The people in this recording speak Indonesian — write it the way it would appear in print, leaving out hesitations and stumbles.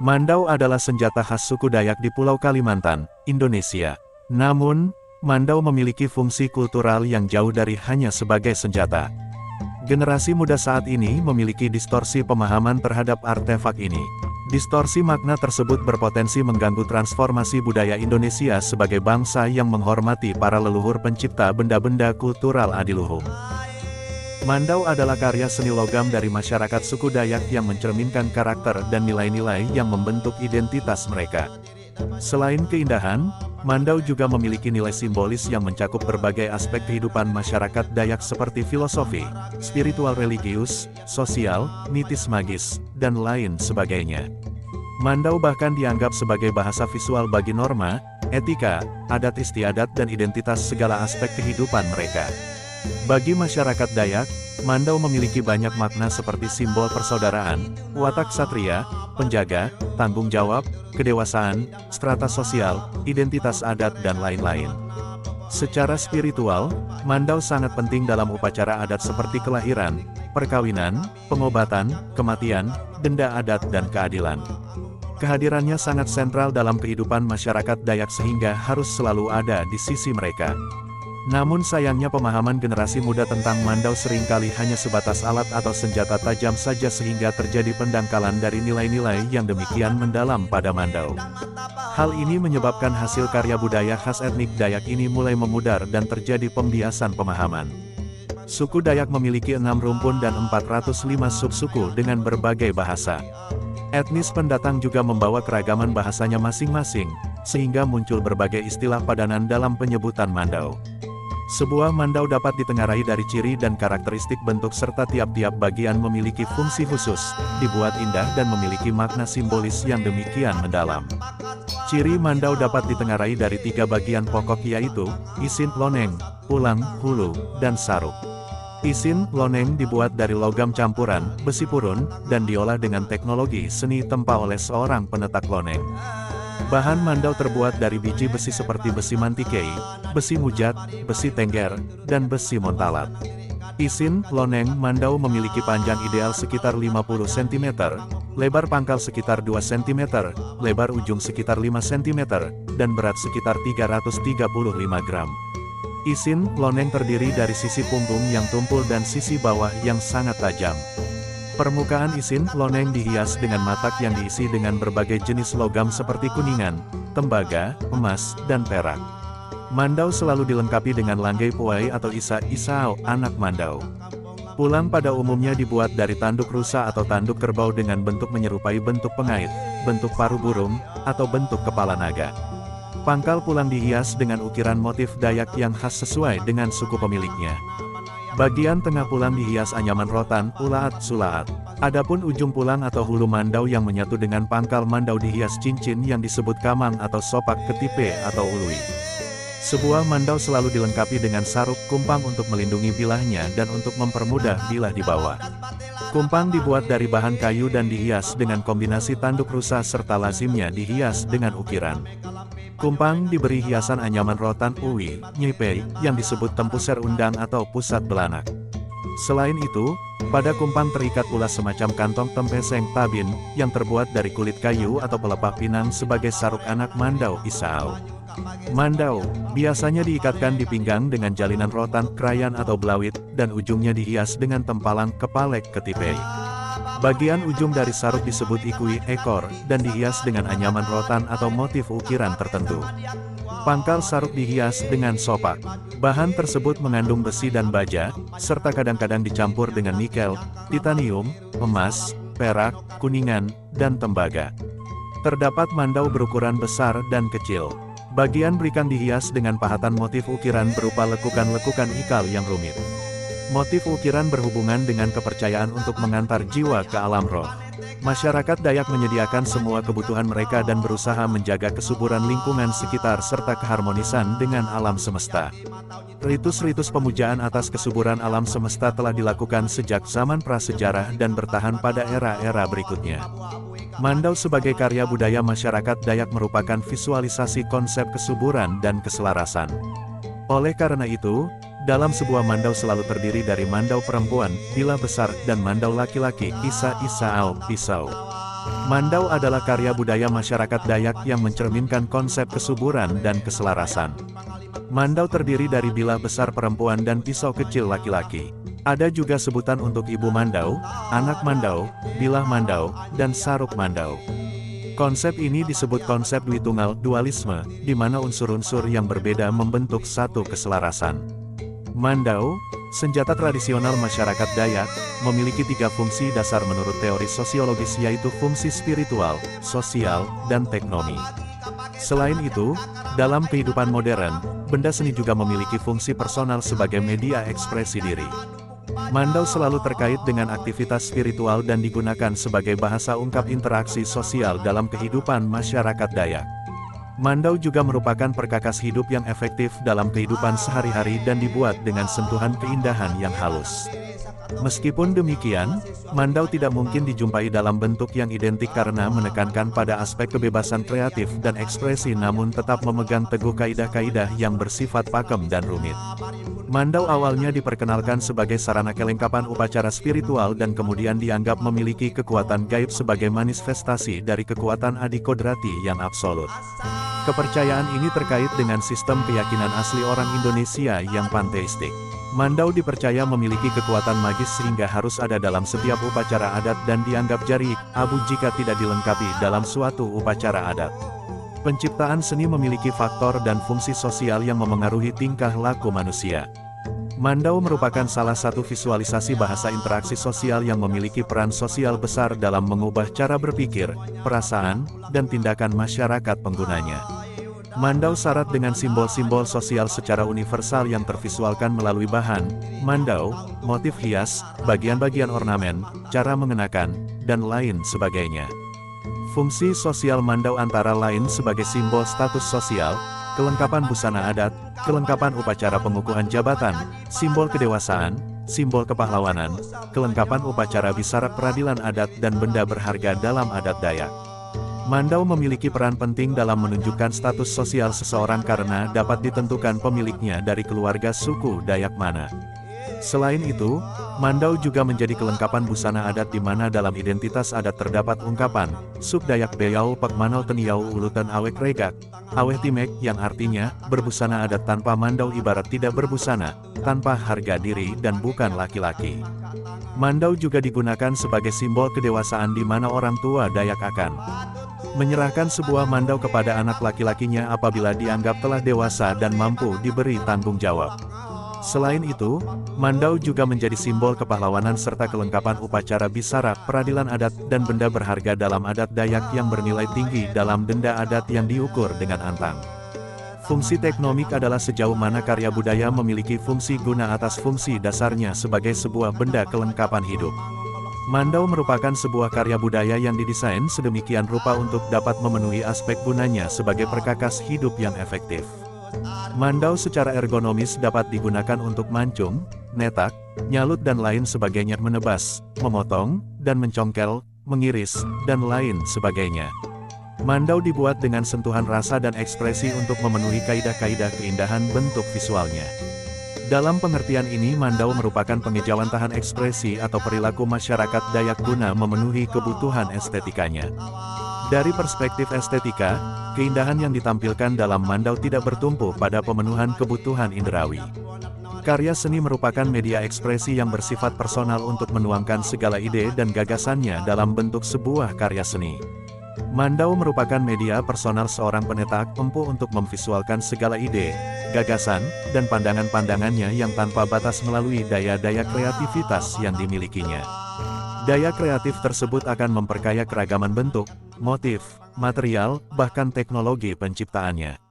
Mandau adalah senjata khas suku Dayak di Pulau Kalimantan, Indonesia. Namun, mandau memiliki fungsi kultural yang jauh dari hanya sebagai senjata. Generasi muda saat ini memiliki distorsi pemahaman terhadap artefak ini. Distorsi makna tersebut berpotensi mengganggu transformasi budaya Indonesia sebagai bangsa yang menghormati para leluhur pencipta benda-benda kultural adiluhung. Mandau adalah karya seni logam dari masyarakat suku Dayak yang mencerminkan karakter dan nilai-nilai yang membentuk identitas mereka. Selain keindahan, mandau juga memiliki nilai simbolis yang mencakup berbagai aspek kehidupan masyarakat Dayak seperti filosofi, spiritual religius, sosial, mitis magis, dan lain sebagainya. Mandau bahkan dianggap sebagai bahasa visual bagi norma, etika, adat istiadat dan identitas segala aspek kehidupan mereka. Bagi masyarakat Dayak, mandau memiliki banyak makna seperti simbol persaudaraan, watak satria, penjaga, tanggung jawab, kedewasaan, strata sosial, identitas adat dan lain-lain. Secara spiritual, mandau sangat penting dalam upacara adat seperti kelahiran, perkawinan, pengobatan, kematian, denda adat dan keadilan. Kehadirannya sangat sentral dalam kehidupan masyarakat Dayak sehingga harus selalu ada di sisi mereka. Namun sayangnya pemahaman generasi muda tentang mandau seringkali hanya sebatas alat atau senjata tajam saja sehingga terjadi pendangkalan dari nilai-nilai yang demikian mendalam pada mandau. Hal ini menyebabkan hasil karya budaya khas etnik Dayak ini mulai memudar dan terjadi pembiasan pemahaman. Suku Dayak memiliki 6 rumpun dan 405 subsuku dengan berbagai bahasa. Etnis pendatang juga membawa keragaman bahasanya masing-masing, sehingga muncul berbagai istilah padanan dalam penyebutan mandau. Sebuah mandau dapat ditengarai dari ciri dan karakteristik bentuk serta tiap-tiap bagian memiliki fungsi khusus, dibuat indah dan memiliki makna simbolis yang demikian mendalam. Ciri mandau dapat ditengarai dari 3 bagian pokok yaitu, isin, loneng, pulang, hulu, dan saruk. Isin, loneng dibuat dari logam campuran, besi purun, dan diolah dengan teknologi seni tempa oleh seorang penetak loneng. Bahan mandau terbuat dari biji besi seperti besi mantikei, besi mujat, besi tengger, dan besi montalat. Isin, loneng, mandau memiliki panjang ideal sekitar 50 cm, lebar pangkal sekitar 2 cm, lebar ujung sekitar 5 cm, dan berat sekitar 335 gram. Isin, loneng terdiri dari sisi punggung yang tumpul dan sisi bawah yang sangat tajam. Permukaan isin, loneng dihias dengan matak yang diisi dengan berbagai jenis logam seperti kuningan, tembaga, emas, dan perak. Mandau selalu dilengkapi dengan langgai puai atau isao, anak mandau. Pulang pada umumnya dibuat dari tanduk rusa atau tanduk kerbau dengan bentuk menyerupai bentuk pengait, bentuk paruh burung, atau bentuk kepala naga. Pangkal pulang dihias dengan ukiran motif Dayak yang khas sesuai dengan suku pemiliknya. Bagian tengah pulang dihias anyaman rotan, ulaat, sulaat. Adapun ujung pulang atau hulu mandau yang menyatu dengan pangkal mandau dihias cincin yang disebut kamang atau sopak ketipe atau ului. Sebuah mandau selalu dilengkapi dengan saruk kumpang untuk melindungi bilahnya dan untuk mempermudah bilah di bawah. Kumpang dibuat dari bahan kayu dan dihias dengan kombinasi tanduk rusa serta lazimnya dihias dengan ukiran. Kumpang diberi hiasan anyaman rotan uwi, nyipei, yang disebut tempuser undang atau pusat belanak. Selain itu, pada kumpang terikat pula semacam kantong tempeseng tabin, yang terbuat dari kulit kayu atau pelepah pinang sebagai saruk anak mandau isao. Mandau, biasanya diikatkan di pinggang dengan jalinan rotan, krayan atau belawit, dan ujungnya dihias dengan tempalang kepalek ketipei. Bagian ujung dari saruk disebut ikui, ekor, dan dihias dengan anyaman rotan atau motif ukiran tertentu. Pangkal saruk dihias dengan sopak. Bahan tersebut mengandung besi dan baja, serta kadang-kadang dicampur dengan nikel, titanium, emas, perak, kuningan, dan tembaga. Terdapat mandau berukuran besar dan kecil. Bagian berikan dihias dengan pahatan motif ukiran berupa lekukan-lekukan ikal yang rumit. Motif ukiran berhubungan dengan kepercayaan untuk mengantar jiwa ke alam roh. Masyarakat Dayak menyediakan semua kebutuhan mereka dan berusaha menjaga kesuburan lingkungan sekitar serta keharmonisan dengan alam semesta. Ritus-ritus pemujaan atas kesuburan alam semesta telah dilakukan sejak zaman prasejarah dan bertahan pada era-era berikutnya. Mandau sebagai karya budaya masyarakat Dayak merupakan visualisasi konsep kesuburan dan keselarasan. Oleh karena itu, dalam sebuah mandau selalu terdiri dari mandau perempuan, bila besar, dan mandau laki-laki, isao, pisau. Mandau adalah karya budaya masyarakat Dayak yang mencerminkan konsep kesuburan dan keselarasan. Mandau terdiri dari bilah besar perempuan dan pisau kecil laki-laki. Ada juga sebutan untuk ibu mandau, anak mandau, bilah mandau, dan saruk mandau. Konsep ini disebut konsep Dwitunggal dualisme, di mana unsur-unsur yang berbeda membentuk satu keselarasan. Mandau, senjata tradisional masyarakat Dayak, memiliki 3 fungsi dasar menurut teori sosiologis, yaitu fungsi spiritual, sosial, dan teknomi. Selain itu, dalam kehidupan modern, benda seni juga memiliki fungsi personal sebagai media ekspresi diri. Mandau selalu terkait dengan aktivitas spiritual dan digunakan sebagai bahasa ungkap interaksi sosial dalam kehidupan masyarakat Dayak. Mandau juga merupakan perkakas hidup yang efektif dalam kehidupan sehari-hari dan dibuat dengan sentuhan keindahan yang halus. Meskipun demikian, mandau tidak mungkin dijumpai dalam bentuk yang identik karena menekankan pada aspek kebebasan kreatif dan ekspresi, namun tetap memegang teguh kaidah-kaidah yang bersifat pakem dan rumit. Mandau awalnya diperkenalkan sebagai sarana kelengkapan upacara spiritual dan kemudian dianggap memiliki kekuatan gaib sebagai manifestasi dari kekuatan adikodrati yang absolut. Kepercayaan ini terkait dengan sistem keyakinan asli orang Indonesia yang panteistik. Mandau dipercaya memiliki kekuatan magis sehingga harus ada dalam setiap upacara adat dan dianggap jarik, abu jika tidak dilengkapi dalam suatu upacara adat. Penciptaan seni memiliki faktor dan fungsi sosial yang memengaruhi tingkah laku manusia. Mandau merupakan salah satu visualisasi bahasa interaksi sosial yang memiliki peran sosial besar dalam mengubah cara berpikir, perasaan, dan tindakan masyarakat penggunanya. Mandau syarat dengan simbol-simbol sosial secara universal yang tervisualkan melalui bahan, mandau, motif hias, bagian-bagian ornamen, cara mengenakan, dan lain sebagainya. Fungsi sosial mandau antara lain sebagai simbol status sosial, kelengkapan busana adat, kelengkapan upacara pengukuhan jabatan, simbol kedewasaan, simbol kepahlawanan, kelengkapan upacara bisarak peradilan adat dan benda berharga dalam adat Dayak. Mandau memiliki peran penting dalam menunjukkan status sosial seseorang karena dapat ditentukan pemiliknya dari keluarga suku Dayak mana. Selain itu, mandau juga menjadi kelengkapan busana adat di mana dalam identitas adat terdapat ungkapan, Suk Dayak Beyau Pak Manau Teniau Ulutan Awek Regak, Aweh Timek, yang artinya, berbusana adat tanpa mandau ibarat tidak berbusana, tanpa harga diri dan bukan laki-laki. Mandau juga digunakan sebagai simbol kedewasaan di mana orang tua Dayak akan menyerahkan sebuah mandau kepada anak laki-lakinya apabila dianggap telah dewasa dan mampu diberi tanggung jawab. Selain itu, mandau juga menjadi simbol kepahlawanan serta kelengkapan upacara bisarak, peradilan adat, dan benda berharga dalam adat Dayak yang bernilai tinggi dalam denda adat yang diukur dengan antang. Fungsi teknomik adalah sejauh mana karya budaya memiliki fungsi guna atas fungsi dasarnya sebagai sebuah benda kelengkapan hidup. Mandau merupakan sebuah karya budaya yang didesain sedemikian rupa untuk dapat memenuhi aspek gunanya sebagai perkakas hidup yang efektif. Mandau secara ergonomis dapat digunakan untuk mancung, netak, nyalut dan lain sebagainya, menebas, memotong, dan mencongkel, mengiris, dan lain sebagainya. Mandau dibuat dengan sentuhan rasa dan ekspresi untuk memenuhi kaidah-kaidah keindahan bentuk visualnya. Dalam pengertian ini mandau merupakan pengejauhan tahan ekspresi atau perilaku masyarakat Dayak guna memenuhi kebutuhan estetikanya. Dari perspektif estetika, keindahan yang ditampilkan dalam mandau tidak bertumpu pada pemenuhan kebutuhan indrawi. Karya seni merupakan media ekspresi yang bersifat personal untuk menuangkan segala ide dan gagasannya dalam bentuk sebuah karya seni. Mandau merupakan media personal seorang penetak empu untuk memvisualkan segala ide, gagasan, dan pandangan-pandangannya yang tanpa batas melalui daya-daya kreativitas yang dimilikinya. Daya kreatif tersebut akan memperkaya keragaman bentuk, motif, material, bahkan teknologi penciptaannya.